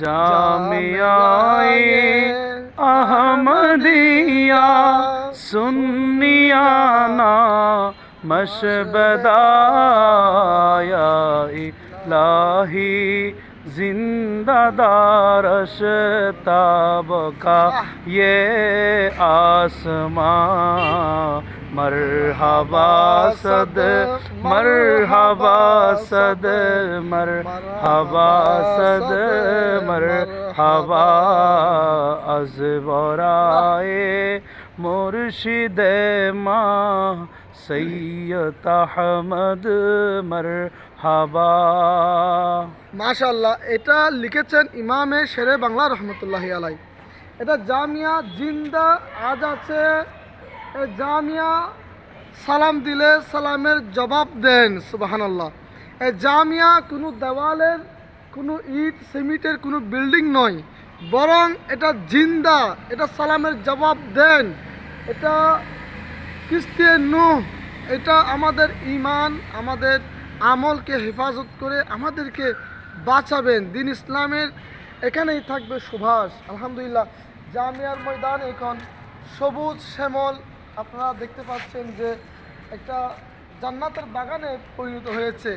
জামিয়ায়ে আহমদিয়া সুন্নিয়ানা মশবদায়া ইলাহি जिंदा दारश ताब का ये आसमां मरहबा सद मरहबा सद मरहबा सद मरहबा अज बराए मुर्शिद माँ सैयद अहमद मरहबा। মাশাআল্লাহ, এটা লিখেছেন ইমামে শেরে বাংলা রহমতুল্লাহি আলাই। এটা জামিয়া জিন্দা আজ আছে। এই জামিয়া সালাম দিলে সালামের জবাব দেন, সুবহানাল্লাহ। এই জামিয়া কোনো দেওয়ালের, কোনো ইট সিমেন্টের কোনো বিল্ডিং নয়, বরং এটা জিন্দা, এটা সালামের জবাব দেন। এটা কিস্তে নূহ, এটা আমাদের ঈমান, আমাদের আমলকে হেফাজত করে আমাদেরকে বাঁচাবেন। দিন ইসলামের এখানেই থাকবে সুভাষ। আলহামদুলিল্লাহ, জামিয়ার ময়দান এখন সবুজ শ্যামল, আপনারা দেখতে পাচ্ছেন যে একটা জান্নাতের বাগানে পরিণত হয়েছে।